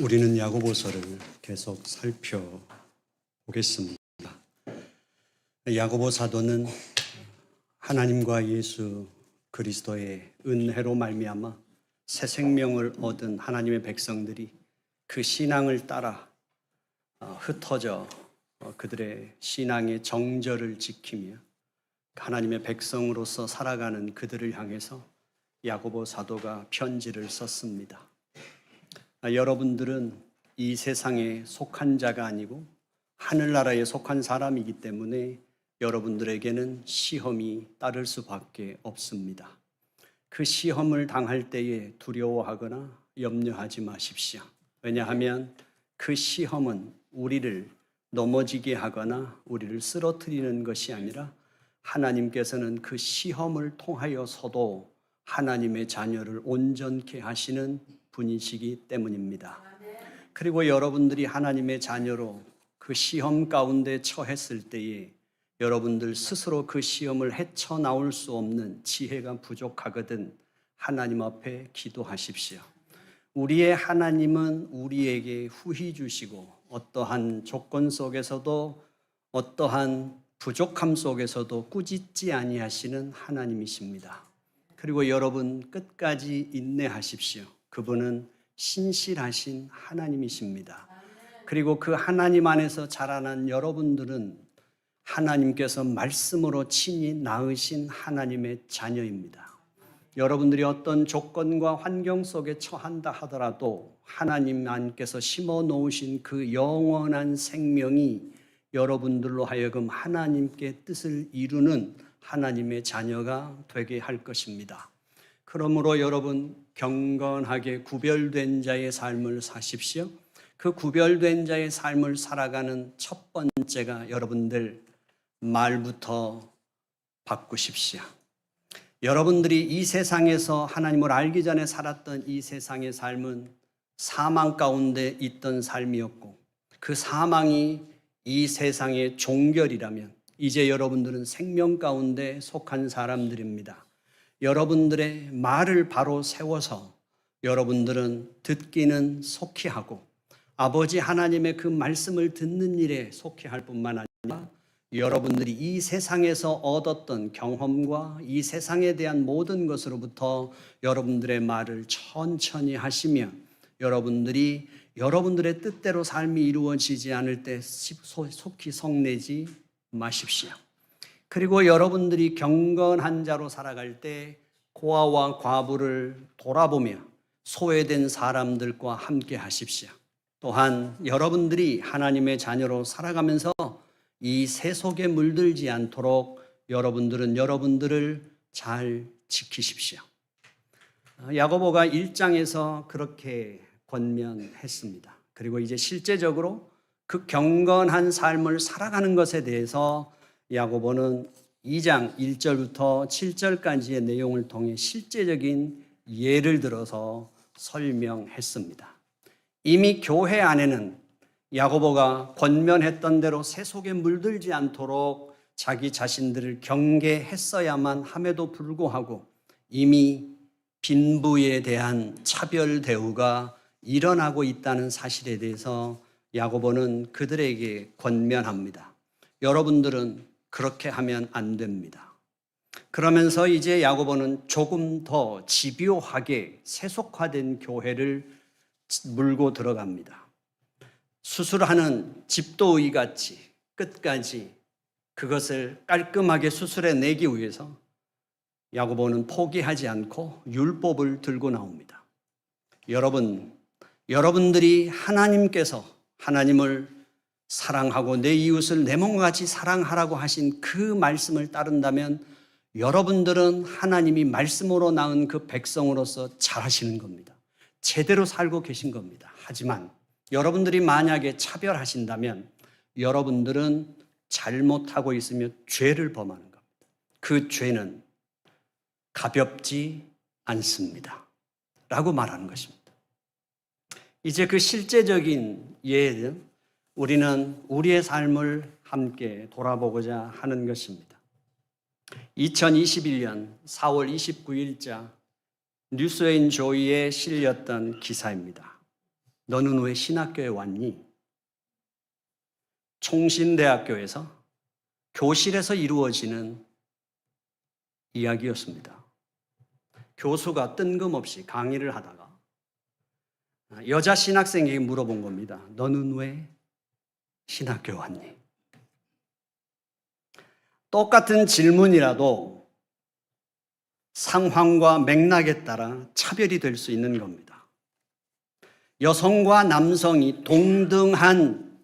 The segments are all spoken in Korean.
우리는 야고보서를 계속 살펴보겠습니다. 야고보 사도는 하나님과 예수 그리스도의 은혜로 말미암아 새 생명을 얻은 하나님의 백성들이 그 신앙을 따라 흩어져 그들의 신앙의 정절을 지키며 하나님의 백성으로서 살아가는 그들을 향해서 야고보 사도가 편지를 썼습니다. 여러분들은 이 세상에 속한 자가 아니고 하늘나라에 속한 사람이기 때문에 여러분들에게는 시험이 따를 수밖에 없습니다. 그 시험을 당할 때에 두려워하거나 염려하지 마십시오. 왜냐하면 그 시험은 우리를 넘어지게 하거나 우리를 쓰러뜨리는 것이 아니라 하나님께서는 그 시험을 통하여서도 하나님의 자녀를 온전케 하시는 분이시기 때문입니다. 그리고 여러분들이 하나님의 자녀로 그 시험 가운데 처했을 때에 여러분들 스스로 그 시험을 헤쳐나올 수 없는 지혜가 부족하거든 하나님 앞에 기도하십시오. 우리의 하나님은 우리에게 후히 주시고 어떠한 조건 속에서도 어떠한 부족함 속에서도 꾸짖지 아니하시는 하나님이십니다. 그리고 여러분 끝까지 인내하십시오. 그분은 신실하신 하나님이십니다. 그리고 그 하나님 안에서 자라난 여러분들은 하나님께서 말씀으로 친히 낳으신 하나님의 자녀입니다. 여러분들이 어떤 조건과 환경 속에 처한다 하더라도 하나님 안께서 심어 놓으신 그 영원한 생명이 여러분들로 하여금 하나님께 뜻을 이루는 하나님의 자녀가 되게 할 것입니다. 그러므로 여러분 경건하게 구별된 자의 삶을 사십시오. 그 구별된 자의 삶을 살아가는 첫 번째가 여러분들 말부터 바꾸십시오. 여러분들이 이 세상에서 하나님을 알기 전에 살았던 이 세상의 삶은 사망 가운데 있던 삶이었고 그 사망이 이 세상의 종결이라면 이제 여러분들은 생명 가운데 속한 사람들입니다. 여러분들의 말을 바로 세워서 여러분들은 듣기는 속히 하고 아버지 하나님의 그 말씀을 듣는 일에 속히 할 뿐만 아니라 여러분들이 이 세상에서 얻었던 경험과 이 세상에 대한 모든 것으로부터 여러분들의 말을 천천히 하시며 여러분들이 여러분들의 뜻대로 삶이 이루어지지 않을 때 속히 성내지 마십시오. 그리고 여러분들이 경건한 자로 살아갈 때 고아와 과부를 돌아보며 소외된 사람들과 함께 하십시오. 또한 여러분들이 하나님의 자녀로 살아가면서 이 세속에 물들지 않도록 여러분들은 여러분들을 잘 지키십시오. 야고보가 1장에서 그렇게 권면했습니다. 그리고 이제 실제적으로 그 경건한 삶을 살아가는 것에 대해서 야고보는 2장 1절부터 7절까지의 내용을 통해 실제적인 예를 들어서 설명했습니다. 이미 교회 안에는 야고보가 권면했던 대로 세속에 물들지 않도록 자기 자신들을 경계했어야만 함에도 불구하고 이미 빈부에 대한 차별 대우가 일어나고 있다는 사실에 대해서 야고보는 그들에게 권면합니다. 여러분들은 그렇게 하면 안 됩니다. 그러면서 이제 야고보는 조금 더 집요하게 세속화된 교회를 물고 들어갑니다. 수술하는 집도의 같이 끝까지 그것을 깔끔하게 수술해내기 위해서 야고보는 포기하지 않고 율법을 들고 나옵니다. 여러분들이 하나님께서 하나님을 사랑하고 내 이웃을 내 몸과 같이 사랑하라고 하신 그 말씀을 따른다면 여러분들은 하나님이 말씀으로 낳은 그 백성으로서 잘하시는 겁니다. 제대로 살고 계신 겁니다. 하지만 여러분들이 만약에 차별하신다면 여러분들은 잘못하고 있으며 죄를 범하는 겁니다. 그 죄는 가볍지 않습니다. 라고 말하는 것입니다. 이제 그 실제적인 예는 우리는 우리의 삶을 함께 돌아보고자 하는 것입니다. 2021년 4월 29일자 뉴스앤 조이에 실렸던 기사입니다. 너는 왜 신학교에 왔니? 총신대학교에서 교실에서 이루어지는 이야기였습니다. 교수가 뜬금없이 강의를 하다가 여자 신학생에게 물어본 겁니다. 너는 왜 신학교에 왔니? 똑같은 질문이라도 상황과 맥락에 따라 차별이 될 수 있는 겁니다. 여성과 남성이 동등한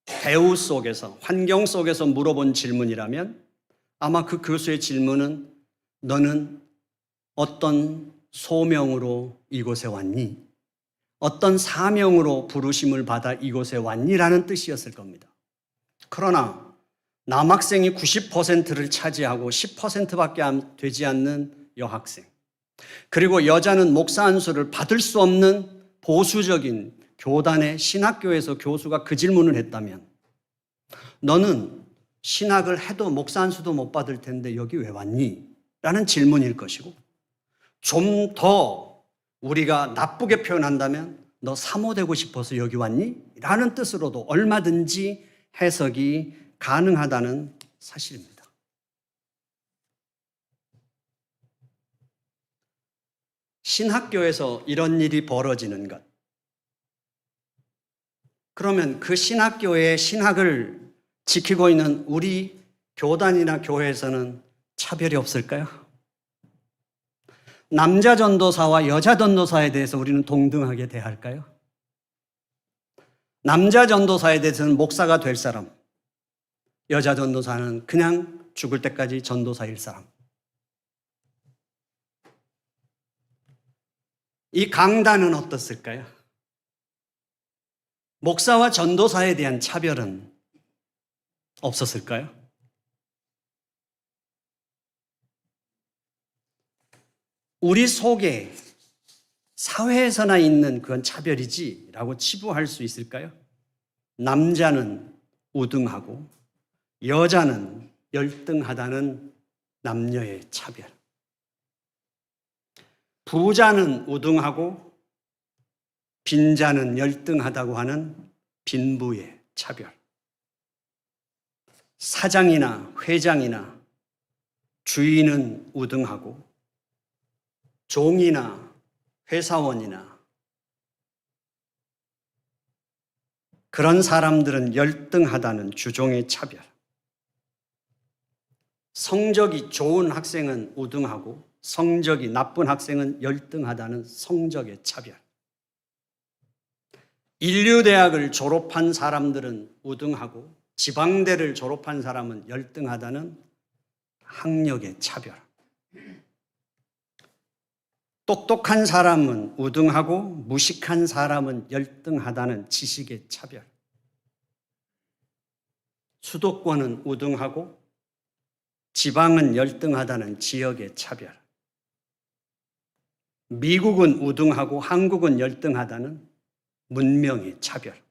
대우 속에서, 환경 속에서 물어본 질문이라면 아마 그 교수의 질문은 너는 어떤 소명으로 이곳에 왔니? 어떤 사명으로 부르심을 받아 이곳에 왔니? 라는 뜻이었을 겁니다. 그러나 남학생이 90%를 차지하고 10%밖에 되지 않는 여학생, 그리고 여자는 목사 안수를 받을 수 없는 보수적인 교단의 신학교에서 교수가 그 질문을 했다면 너는 신학을 해도 목사 안수도 못 받을 텐데 여기 왜 왔니? 라는 질문일 것이고, 좀 더 우리가 나쁘게 표현한다면 너 사모되고 싶어서 여기 왔니? 라는 뜻으로도 얼마든지 해석이 가능하다는 사실입니다. 신학교에서 이런 일이 벌어지는 것, 그러면 그 신학교의 신학을 지키고 있는 우리 교단이나 교회에서는 차별이 없을까요? 남자 전도사와 여자 전도사에 대해서 우리는 동등하게 대할까요? 남자 전도사에 대해서는 목사가 될 사람, 여자 전도사는 그냥 죽을 때까지 전도사일 사람. 이 강단은 어떻을까요? 목사와 전도사에 대한 차별은 없었을까요? 우리 속에 사회에서나 있는 그건 차별이지라고 치부할 수 있을까요? 남자는 우등하고 여자는 열등하다는 남녀의 차별. 부자는 우등하고 빈자는 열등하다고 하는 빈부의 차별. 사장이나 회장이나 주인은 우등하고 종이나 회사원이나 그런 사람들은 열등하다는 주종의 차별. 성적이 좋은 학생은 우등하고 성적이 나쁜 학생은 열등하다는 성적의 차별. 인류대학을 졸업한 사람들은 우등하고 지방대를 졸업한 사람은 열등하다는 학력의 차별. 똑똑한 사람은 우등하고 무식한 사람은 열등하다는 지식의 차별. 수도권은 우등하고 지방은 열등하다는 지역의 차별. 미국은 우등하고 한국은 열등하다는 문명의 차별.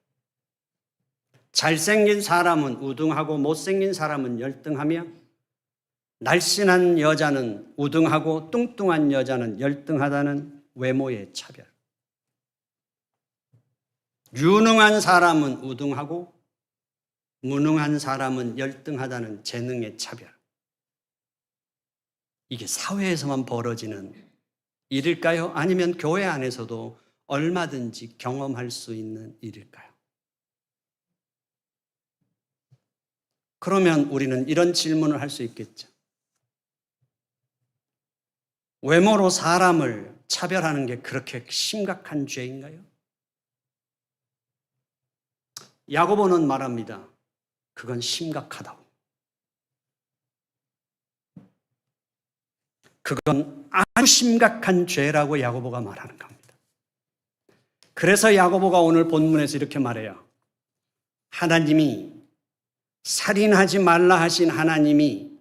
잘생긴 사람은 우등하고 못생긴 사람은 열등하며 날씬한 여자는 우등하고 뚱뚱한 여자는 열등하다는 외모의 차별. 유능한 사람은 우등하고 무능한 사람은 열등하다는 재능의 차별. 이게 사회에서만 벌어지는 일일까요? 아니면 교회 안에서도 얼마든지 경험할 수 있는 일일까요? 그러면 우리는 이런 질문을 할 수 있겠죠. 외모로 사람을 차별하는 게 그렇게 심각한 죄인가요? 야고보는 말합니다. 그건 심각하다고. 그건 아주 심각한 죄라고 야고보가 말하는 겁니다. 그래서 야고보가 오늘 본문에서 이렇게 말해요. 하나님이 살인하지 말라 하신 하나님이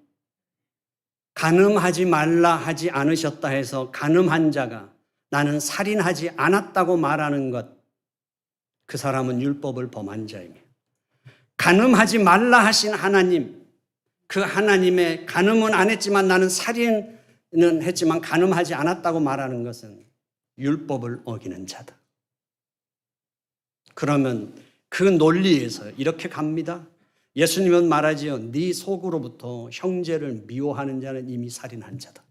간음하지 말라 하지 않으셨다 해서 간음한 자가 나는 살인하지 않았다고 말하는 것, 그 사람은 율법을 범한 자이며, 간음하지 말라 하신 하나님, 그 하나님의 간음은 안 했지만 나는 살인은 했지만 간음하지 않았다고 말하는 것은 율법을 어기는 자다. 그러면 그 논리에서 이렇게 갑니다. 예수님은 말하지요. 네 속으로부터 형제를 미워하는 자는 이미 살인한 자다.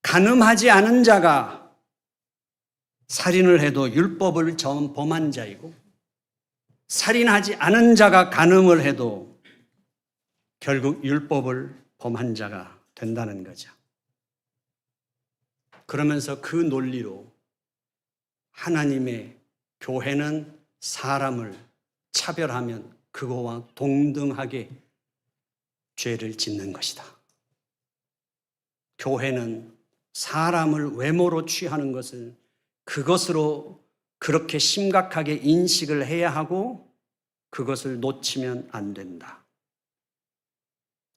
간음하지 않은 자가 살인을 해도 율법을 범한 자이고, 살인하지 않은 자가 간음을 해도 결국 율법을 범한 자가 된다는 거죠. 그러면서 그 논리로 하나님의 교회는 사람을 차별하면 그거와 동등하게 죄를 짓는 것이다. 교회는 사람을 외모로 취하는 것을 그것으로 그렇게 심각하게 인식을 해야 하고 그것을 놓치면 안 된다.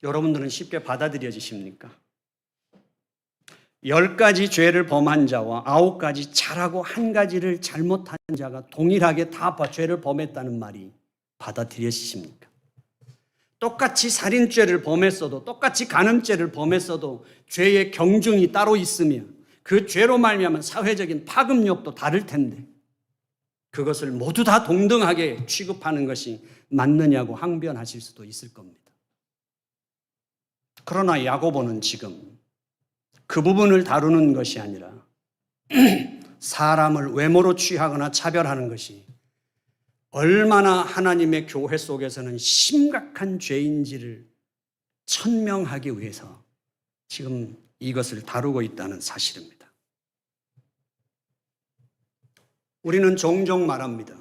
여러분들은 쉽게 받아들여지십니까? 10가지 죄를 범한 자와 9가지 잘하고 1가지를 잘못한 자가 동일하게 다 죄를 범했다는 말이 받아들여지십니까? 똑같이 살인죄를 범했어도, 똑같이 간음죄를 범했어도 죄의 경중이 따로 있으며 그 죄로 말미암은 사회적인 파급력도 다를 텐데 그것을 모두 다 동등하게 취급하는 것이 맞느냐고 항변하실 수도 있을 겁니다. 그러나 야고보는 지금 그 부분을 다루는 것이 아니라 사람을 외모로 취하거나 차별하는 것이 얼마나 하나님의 교회 속에서는 심각한 죄인지를 천명하기 위해서 지금 이것을 다루고 있다는 사실입니다. 우리는 종종 말합니다.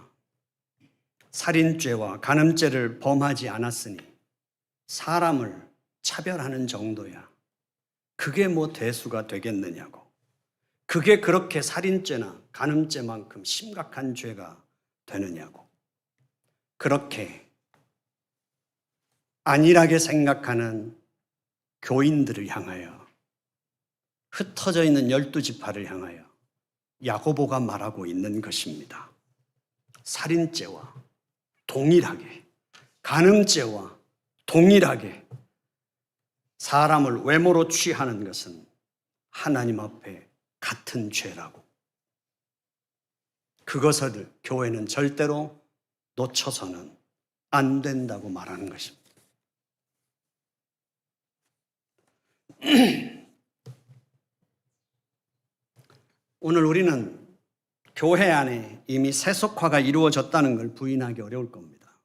살인죄와 간음죄를 범하지 않았으니 사람을 차별하는 정도야. 그게 뭐 대수가 되겠느냐고. 그게 그렇게 살인죄나 간음죄만큼 심각한 죄가 되느냐고. 그렇게 안일하게 생각하는 교인들을 향하여, 흩어져 있는 12지파를 향하여 야고보가 말하고 있는 것입니다. 살인죄와 동일하게, 간음죄와 동일하게 사람을 외모로 취하는 것은 하나님 앞에 같은 죄라고. 그것을 교회는 절대로 놓쳐서는 안 된다고 말하는 것입니다. 오늘 우리는 교회 안에 이미 세속화가 이루어졌다는 걸 부인하기 어려울 겁니다.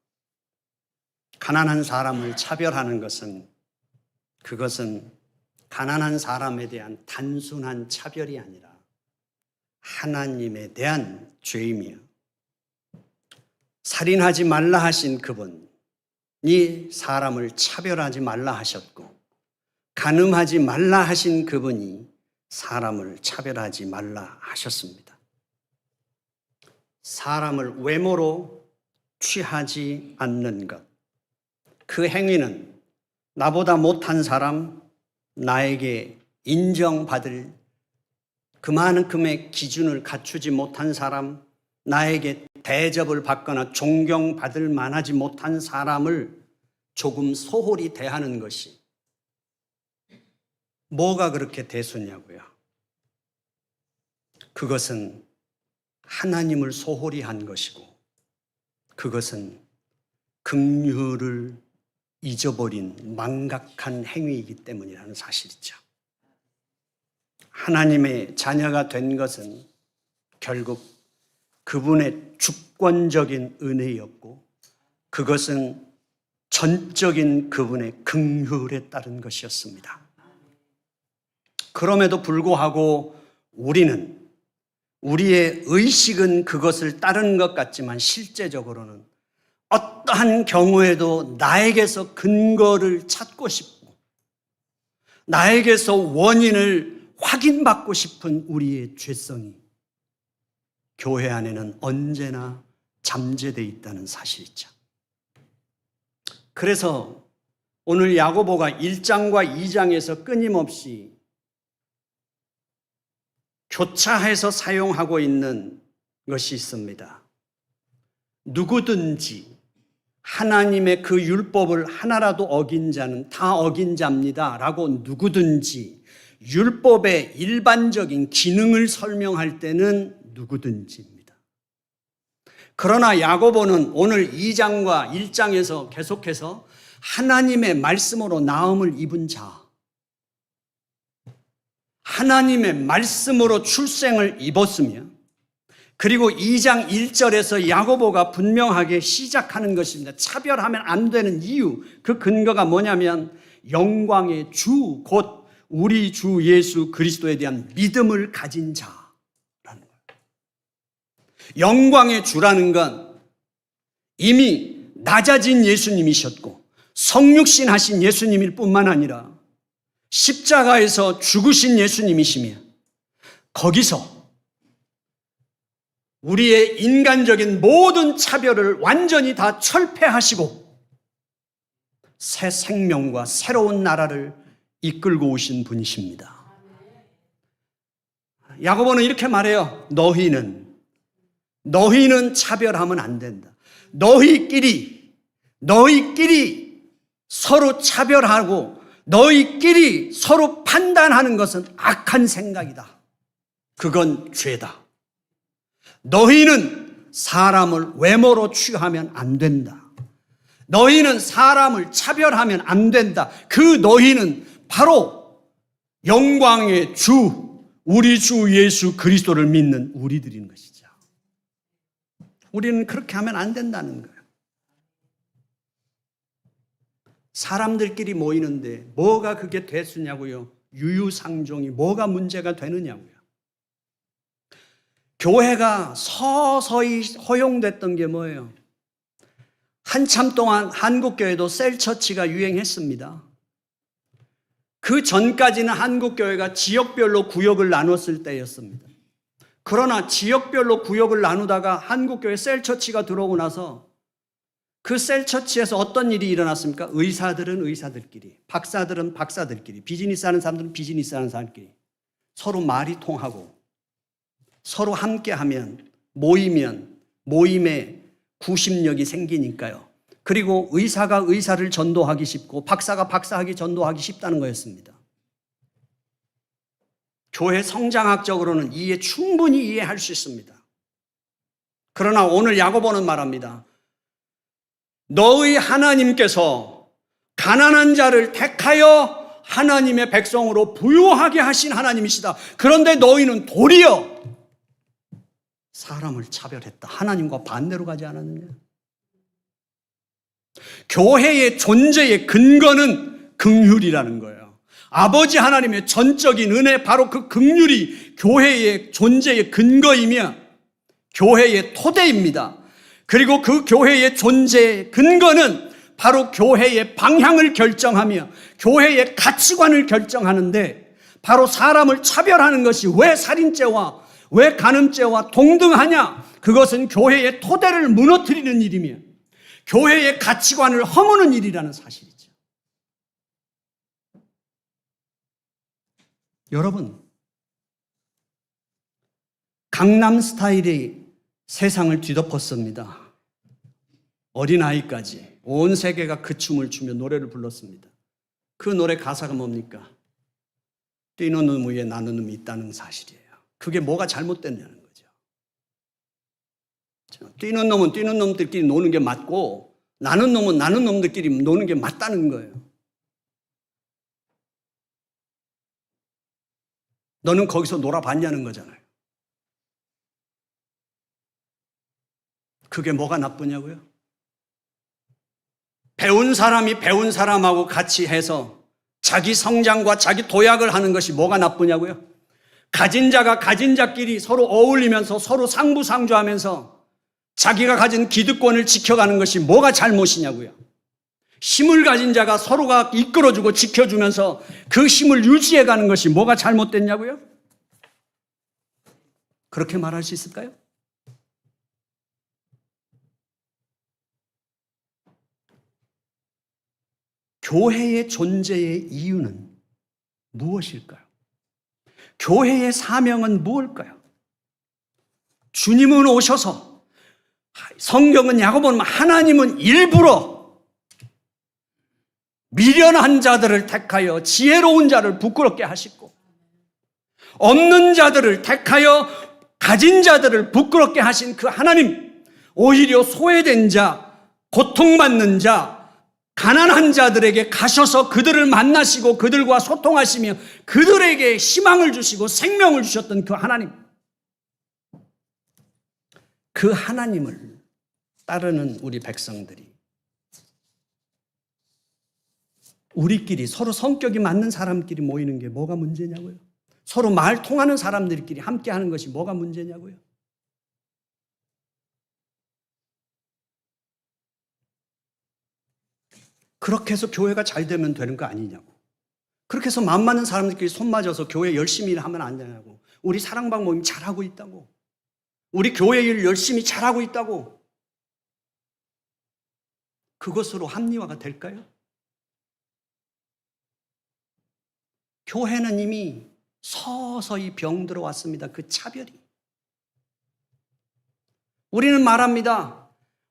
가난한 사람을 차별하는 것은 그것은 가난한 사람에 대한 단순한 차별이 아니라 하나님에 대한 죄이며 살인하지 말라 하신 그분이 사람을 차별하지 말라 하셨고 간음하지 말라 하신 그분이 사람을 차별하지 말라 하셨습니다. 사람을 외모로 취하지 않는 것, 그 행위는 나보다 못한 사람, 나에게 인정받을 그만큼의 기준을 갖추지 못한 사람, 나에게 대접을 받거나 존경받을 만하지 못한 사람을 조금 소홀히 대하는 것이 뭐가 그렇게 대수냐고요? 그것은 하나님을 소홀히 한 것이고 그것은 긍휼을 잊어버린 망각한 행위이기 때문이라는 사실이죠. 하나님의 자녀가 된 것은 결국 그분의 주권적인 은혜였고 그것은 전적인 그분의 긍휼에 따른 것이었습니다. 그럼에도 불구하고 우리는 우리의 의식은 그것을 따르는 것 같지만 실제적으로는 어떠한 경우에도 나에게서 근거를 찾고 싶고 나에게서 원인을 확인받고 싶은 우리의 죄성이 교회 안에는 언제나 잠재되어 있다는 사실이죠. 그래서 오늘 야고보가 1장과 2장에서 끊임없이 교차해서 사용하고 있는 것이 있습니다. 누구든지 하나님의 그 율법을 하나라도 어긴 자는 다 어긴 자입니다 라고 누구든지 율법의 일반적인 기능을 설명할 때는 누구든지입니다. 그러나 야고보는 오늘 2장과 1장에서 계속해서 하나님의 말씀으로 나음을 입은 자, 하나님의 말씀으로 출생을 입었으며, 그리고 2장 1절에서 야고보가 분명하게 시작하는 것입니다. 차별하면 안 되는 이유, 그 근거가 뭐냐면 영광의 주, 곧 우리 주 예수 그리스도에 대한 믿음을 가진 자라는 거예요. 영광의 주라는 건 이미 낮아진 예수님이셨고 성육신 하신 예수님일 뿐만 아니라 십자가에서 죽으신 예수님이시며, 거기서 우리의 인간적인 모든 차별을 완전히 다 철폐하시고 새 생명과 새로운 나라를 이끌고 오신 분이십니다. 야고보는 이렇게 말해요. 너희는 차별하면 안 된다. 너희끼리 서로 차별하고 너희끼리 서로 판단하는 것은 악한 생각이다. 그건 죄다. 너희는 사람을 외모로 취하면 안 된다. 너희는 사람을 차별하면 안 된다. 그 너희는 바로 영광의 주, 우리 주 예수 그리스도를 믿는 우리들인 것이죠. 우리는 그렇게 하면 안 된다는 거예요. 사람들끼리 모이는데 뭐가 그게 대수냐고요? 유유상종이 뭐가 문제가 되느냐고요? 교회가 서서히 허용됐던 게 뭐예요? 한참 동안 한국교회도 셀처치가 유행했습니다. 그 전까지는 한국교회가 지역별로 구역을 나눴을 때였습니다. 그러나 지역별로 구역을 나누다가 한국교회 셀처치가 들어오고 나서 그 셀처치에서 어떤 일이 일어났습니까? 의사들은 의사들끼리, 박사들은 박사들끼리, 비즈니스 하는 사람들은 비즈니스 하는 사람끼리 서로 말이 통하고 서로 함께하면, 모이면 모임에 구심력이 생기니까요. 그리고 의사가 의사를 전도하기 쉽고 박사가 박사하기 전도하기 쉽다는 거였습니다. 교회 성장학적으로는 충분히 이해할 수 있습니다. 그러나 오늘 야고보는 말합니다. 너희 하나님께서 가난한 자를 택하여 하나님의 백성으로 부유하게 하신 하나님이시다. 그런데 너희는 도리어 사람을 차별했다. 하나님과 반대로 가지 않았느냐? 교회의 존재의 근거는 긍휼이라는 거예요. 아버지 하나님의 전적인 은혜, 바로 그 긍휼이 교회의 존재의 근거이며 교회의 토대입니다. 그리고 그 교회의 존재의 근거는 바로 교회의 방향을 결정하며 교회의 가치관을 결정하는데, 바로 사람을 차별하는 것이 왜 살인죄와 왜 간음죄와 동등하냐? 그것은 교회의 토대를 무너뜨리는 일이며 교회의 가치관을 허무는 일이라는 사실이죠. 여러분, 강남 스타일이 세상을 뒤덮었습니다. 어린아이까지 온 세계가 그 춤을 추며 노래를 불렀습니다. 그 노래 가사가 뭡니까? 뛰는 놈 위에 나는 놈이 있다는 사실이에요. 그게 뭐가 잘못됐냐는 거죠. 뛰는 놈은 뛰는 놈들끼리 노는 게 맞고 나는 놈은 나는 놈들끼리 노는 게 맞다는 거예요. 너는 거기서 놀아봤냐는 거잖아요. 그게 뭐가 나쁘냐고요? 배운 사람이 배운 사람하고 같이 해서 자기 성장과 자기 도약을 하는 것이 뭐가 나쁘냐고요? 가진 자가 가진 자끼리 서로 어울리면서 서로 상부상조하면서 자기가 가진 기득권을 지켜가는 것이 뭐가 잘못이냐고요? 힘을 가진 자가 서로가 이끌어주고 지켜주면서 그 힘을 유지해가는 것이 뭐가 잘못됐냐고요? 그렇게 말할 수 있을까요? 교회의 존재의 이유는 무엇일까요? 교회의 사명은 무엇일까요? 주님은 오셔서, 성경은 야고보는 하나님은 일부러 미련한 자들을 택하여 지혜로운 자를 부끄럽게 하시고 없는 자들을 택하여 가진 자들을 부끄럽게 하신 그 하나님, 오히려 소외된 자, 고통받는 자, 가난한 자들에게 가셔서 그들을 만나시고 그들과 소통하시며 그들에게 희망을 주시고 생명을 주셨던 그 하나님, 그 하나님을 따르는 우리 백성들이 우리끼리 서로 성격이 맞는 사람끼리 모이는 게 뭐가 문제냐고요? 서로 말 통하는 사람들끼리 함께 하는 것이 뭐가 문제냐고요? 그렇게 해서 교회가 잘 되면 되는 거 아니냐고. 그렇게 해서 마음 맞는 사람들끼리 손 맞아서 교회 열심히 일하면 안 되냐고. 우리 사랑방 모임 잘하고 있다고. 우리 교회 일 열심히 잘하고 있다고. 그것으로 합리화가 될까요? 교회는 이미 서서히 병들어 왔습니다. 그 차별이. 우리는 말합니다.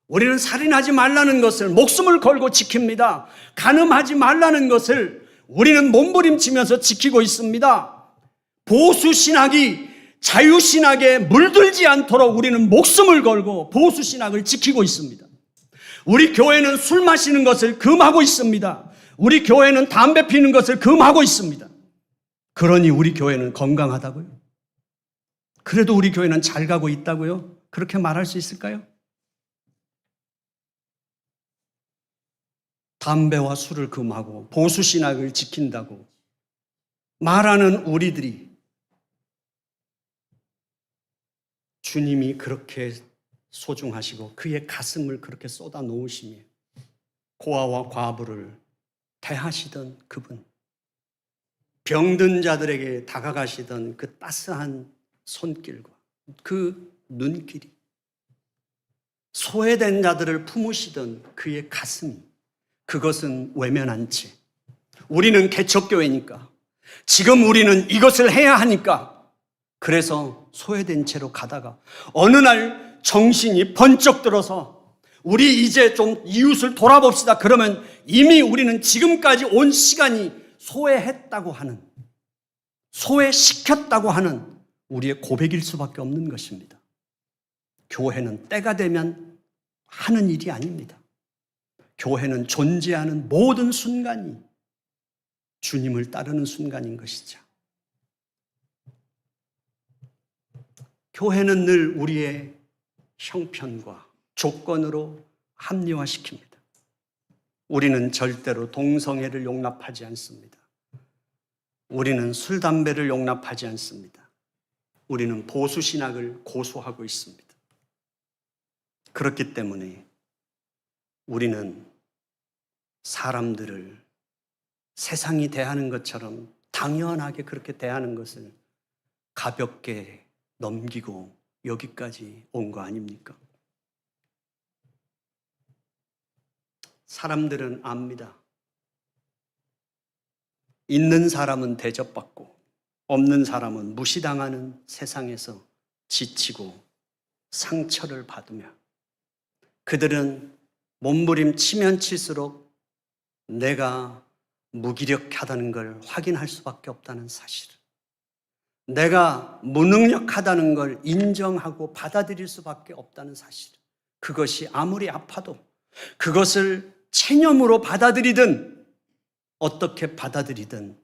우리는 살인하지 말라는 것을 목숨을 걸고 지킵니다. 간음하지 말라는 것을 우리는 몸부림치면서 지키고 있습니다. 보수신학이 자유신학에 물들지 않도록 우리는 목숨을 걸고 보수신학을 지키고 있습니다. 우리 교회는 술 마시는 것을 금하고 있습니다. 우리 교회는 담배 피우는 것을 금하고 있습니다. 그러니 우리 교회는 건강하다고요? 그래도 우리 교회는 잘 가고 있다고요? 그렇게 말할 수 있을까요? 담배와 술을 금하고 보수신학을 지킨다고 말하는 우리들이 주님이 그렇게 소중하시고 그의 가슴을 그렇게 쏟아 놓으시며 고아와 과부를 대하시던 그분, 병든 자들에게 다가가시던 그 따스한 손길과 그 눈길이, 소외된 자들을 품으시던 그의 가슴이, 그것은 외면한 채 우리는 개척교회니까, 지금 우리는 이것을 해야 하니까, 그래서 소외된 채로 가다가 어느 날 정신이 번쩍 들어서 우리 이제 좀 이웃을 돌아봅시다. 그러면 이미 우리는 지금까지 온 시간이 소외했다고 하는, 소외시켰다고 하는 우리의 고백일 수밖에 없는 것입니다. 교회는 때가 되면 하는 일이 아닙니다. 교회는 존재하는 모든 순간이 주님을 따르는 순간인 것이죠. 교회는 늘 우리의 형편과 조건으로 합리화시킵니다. 우리는 절대로 동성애를 용납하지 않습니다. 우리는 술, 담배를 용납하지 않습니다. 우리는 보수신학을 고수하고 있습니다. 그렇기 때문에 우리는 사람들을 세상이 대하는 것처럼 당연하게 그렇게 대하는 것을 가볍게 넘기고 여기까지 온 거 아닙니까? 사람들은 압니다. 있는 사람은 대접받고 없는 사람은 무시당하는 세상에서 지치고 상처를 받으며 그들은 몸부림치면 칠수록 내가 무기력하다는 걸 확인할 수밖에 없다는 사실, 내가 무능력하다는 걸 인정하고 받아들일 수밖에 없다는 사실, 그것이 아무리 아파도 그것을 체념으로 받아들이든 어떻게 받아들이든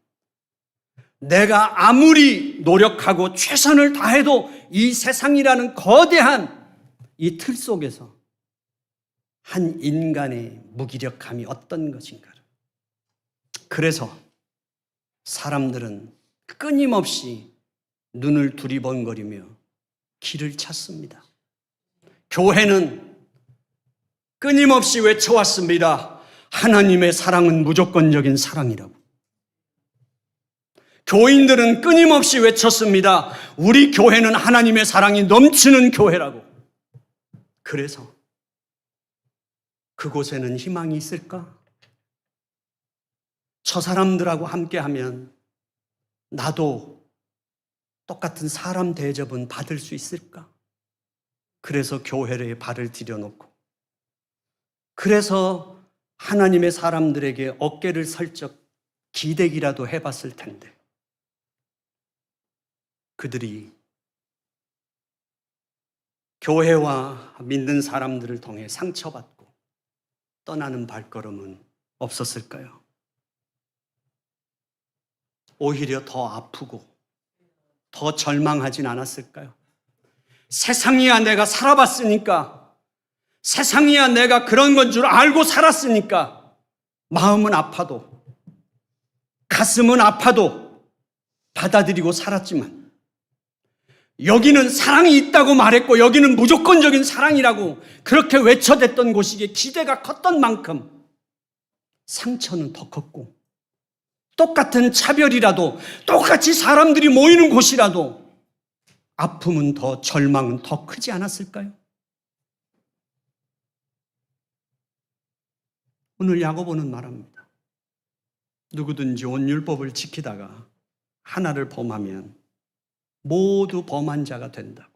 내가 아무리 노력하고 최선을 다해도 이 세상이라는 거대한 이 틀 속에서 한 인간의 무기력함이 어떤 것인가를, 그래서 사람들은 끊임없이 눈을 두리번거리며 길을 찾습니다. 교회는 끊임없이 외쳐왔습니다. 하나님의 사랑은 무조건적인 사랑이라고. 교인들은 끊임없이 외쳤습니다. 우리 교회는 하나님의 사랑이 넘치는 교회라고. 그래서 그곳에는 희망이 있을까? 저 사람들하고 함께하면 나도 똑같은 사람 대접은 받을 수 있을까? 그래서 교회에 발을 들여놓고, 그래서 하나님의 사람들에게 어깨를 살짝 기대기라도 해봤을 텐데 그들이 교회와 믿는 사람들을 통해 상처받고 떠나는 발걸음은 없었을까요? 오히려 더 아프고 더 절망하진 않았을까요? 세상이야 내가 살아봤으니까, 세상이야 내가 그런 건 줄 알고 살았으니까 마음은 아파도 가슴은 아파도 받아들이고 살았지만, 여기는 사랑이 있다고 말했고 여기는 무조건적인 사랑이라고 그렇게 외쳐댔던 곳이기에 기대가 컸던 만큼 상처는 더 컸고, 똑같은 차별이라도, 똑같이 사람들이 모이는 곳이라도 아픔은 더, 절망은 더 크지 않았을까요? 오늘 야고보는 말합니다. 누구든지 온 율법을 지키다가 하나를 범하면 모두 범한 자가 된다고.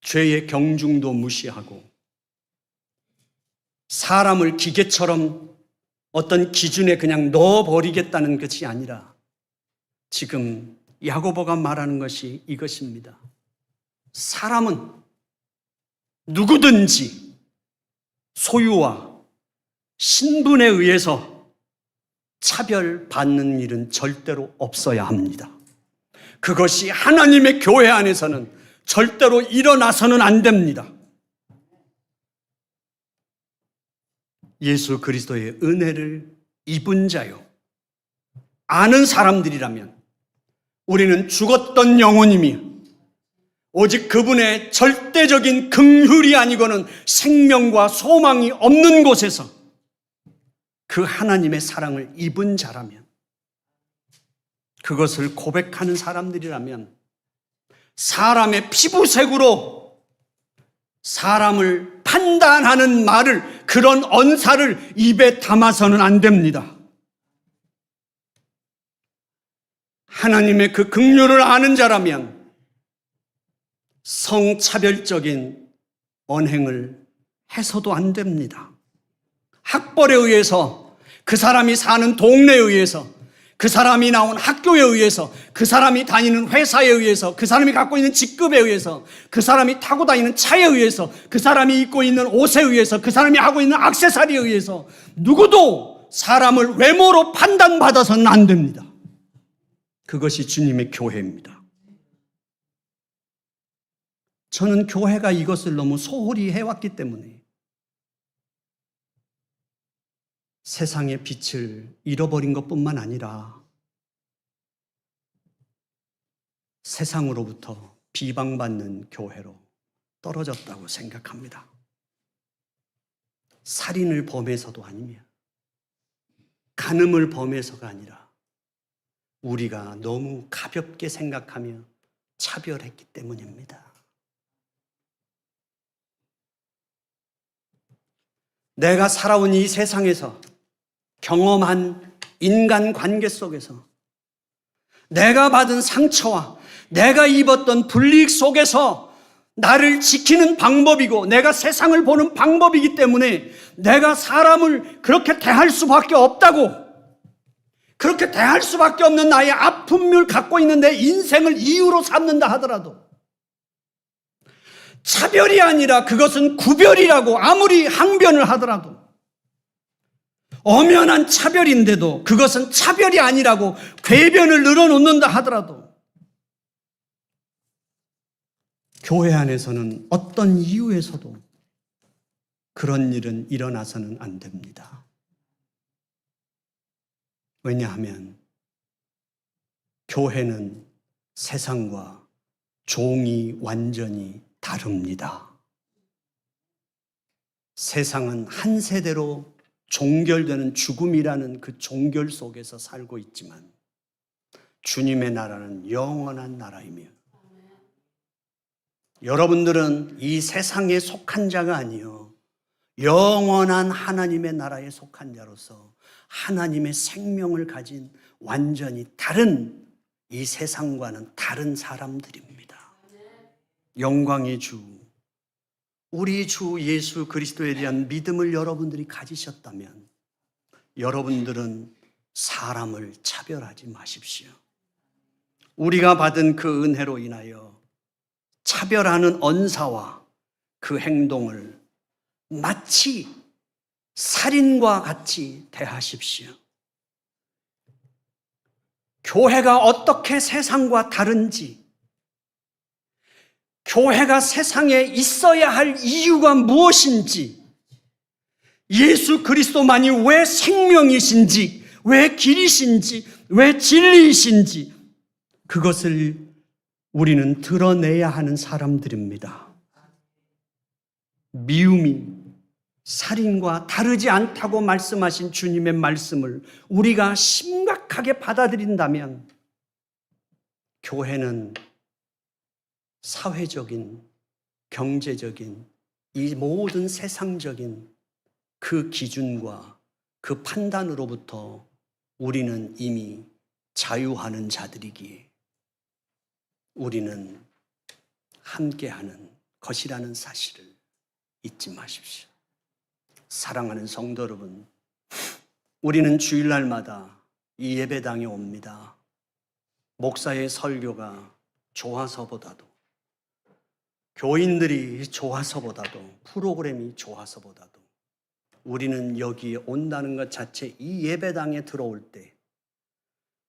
죄의 경중도 무시하고 사람을 기계처럼 어떤 기준에 그냥 넣어버리겠다는 것이 아니라, 지금 야고보가 말하는 것이 이것입니다. 사람은 누구든지 소유와 신분에 의해서 차별받는 일은 절대로 없어야 합니다. 그것이 하나님의 교회 안에서는 절대로 일어나서는 안 됩니다. 예수 그리스도의 은혜를 입은 자요, 아는 사람들이라면 우리는 죽었던 영혼이며 오직 그분의 절대적인 긍휼이 아니고는 생명과 소망이 없는 곳에서 그 하나님의 사랑을 입은 자라면, 그것을 고백하는 사람들이라면 사람의 피부색으로 사람을 판단하는 말을, 그런 언사를 입에 담아서는 안 됩니다. 하나님의 그 긍휼을 아는 자라면 성차별적인 언행을 해서도 안 됩니다. 학벌에 의해서, 그 사람이 사는 동네에 의해서, 그 사람이 나온 학교에 의해서, 그 사람이 다니는 회사에 의해서, 그 사람이 갖고 있는 직급에 의해서, 그 사람이 타고 다니는 차에 의해서, 그 사람이 입고 있는 옷에 의해서, 그 사람이 하고 있는 액세서리에 의해서 누구도 사람을 외모로 판단받아서는 안 됩니다. 그것이 주님의 교회입니다. 저는 교회가 이것을 너무 소홀히 해왔기 때문에 세상의 빛을 잃어버린 것뿐만 아니라 세상으로부터 비방받는 교회로 떨어졌다고 생각합니다. 살인을 범해서도 아니며 간음을 범해서가 아니라 우리가 너무 가볍게 생각하며 차별했기 때문입니다. 내가 살아온 이 세상에서 경험한 인간관계 속에서 내가 받은 상처와 내가 입었던 불이익 속에서 나를 지키는 방법이고 내가 세상을 보는 방법이기 때문에 내가 사람을 그렇게 대할 수밖에 없다고, 그렇게 대할 수밖에 없는 나의 아픔을 갖고 있는 내 인생을 이유로 삼는다 하더라도, 차별이 아니라 그것은 구별이라고 아무리 항변을 하더라도, 엄연한 차별인데도 그것은 차별이 아니라고 궤변을 늘어놓는다 하더라도, 교회 안에서는 어떤 이유에서도 그런 일은 일어나서는 안 됩니다. 왜냐하면 교회는 세상과 종이 완전히 다릅니다. 세상은 한 세대로 종결되는 죽음이라는 그 종결 속에서 살고 있지만 주님의 나라는 영원한 나라이며, 여러분들은 이 세상에 속한 자가 아니요 영원한 하나님의 나라에 속한 자로서 하나님의 생명을 가진 완전히 다른, 이 세상과는 다른 사람들입니다. 영광의 주, 우리 주 예수 그리스도에 대한 믿음을 여러분들이 가지셨다면 여러분들은 사람을 차별하지 마십시오. 우리가 받은 그 은혜로 인하여 차별하는 언사와 그 행동을 마치 살인과 같이 대하십시오. 교회가 어떻게 세상과 다른지, 교회가 세상에 있어야 할 이유가 무엇인지, 예수 그리스도만이 왜 생명이신지, 왜 길이신지, 왜 진리이신지, 그것을 우리는 드러내야 하는 사람들입니다. 미움이 살인과 다르지 않다고 말씀하신 주님의 말씀을 우리가 심각하게 받아들인다면 교회는 사회적인, 경제적인, 이 모든 세상적인 그 기준과 그 판단으로부터 우리는 이미 자유하는 자들이기에 우리는 함께하는 것이라는 사실을 잊지 마십시오. 사랑하는 성도 여러분, 우리는 주일날마다 이 예배당에 옵니다. 목사의 설교가 좋아서보다도, 교인들이 좋아서보다도, 프로그램이 좋아서보다도 우리는 여기에 온다는 것 자체, 이 예배당에 들어올 때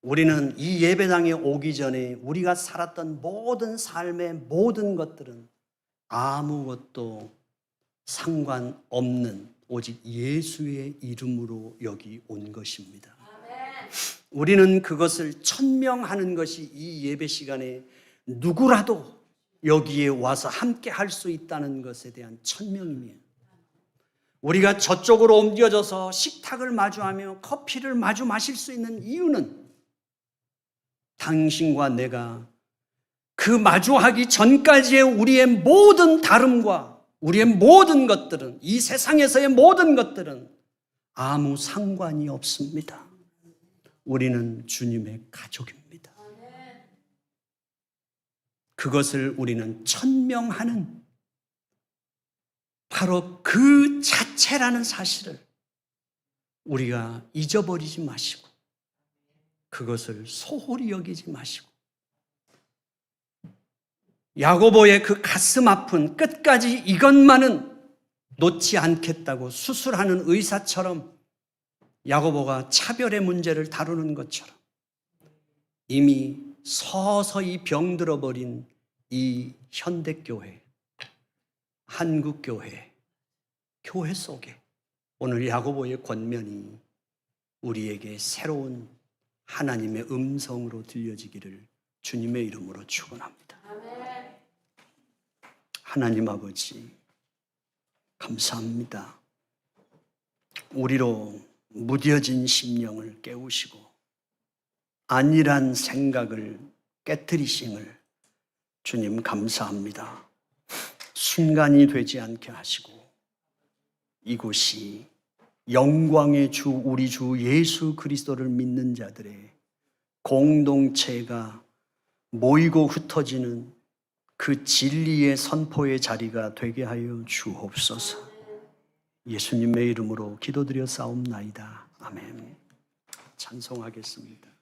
우리는 이 예배당에 오기 전에 우리가 살았던 모든 삶의 모든 것들은 아무것도 상관없는 오직 예수의 이름으로 여기 온 것입니다. 우리는 그것을 천명하는 것이 이 예배 시간에 누구라도 여기에 와서 함께 할 수 있다는 것에 대한 천명이에요. 우리가 저쪽으로 옮겨져서 식탁을 마주하며 커피를 마주 마실 수 있는 이유는 당신과 내가 그 마주하기 전까지의 우리의 모든 다름과 우리의 모든 것들은, 이 세상에서의 모든 것들은 아무 상관이 없습니다. 우리는 주님의 가족입니다. 그것을 우리는 천명하는 바로 그 자체라는 사실을 우리가 잊어버리지 마시고 그것을 소홀히 여기지 마시고 야고보의 그 가슴 아픈 끝까지 이것만은 놓지 않겠다고 수술하는 의사처럼 야고보가 차별의 문제를 다루는 것처럼 이미 서서히 병들어 버린 이 현대교회, 한국교회, 교회 속에 오늘 야고보의 권면이 우리에게 새로운 하나님의 음성으로 들려지기를 주님의 이름으로 축원합니다. 하나님 아버지, 감사합니다. 우리로 무뎌진 심령을 깨우시고 안일한 생각을 깨트리심을 주님 감사합니다. 순간이 되지 않게 하시고 이곳이 영광의 주 우리 주 예수 그리스도를 믿는 자들의 공동체가 모이고 흩어지는 그 진리의 선포의 자리가 되게 하여 주옵소서. 예수님의 이름으로 기도드려 싸움나이다. 아멘. 찬송하겠습니다.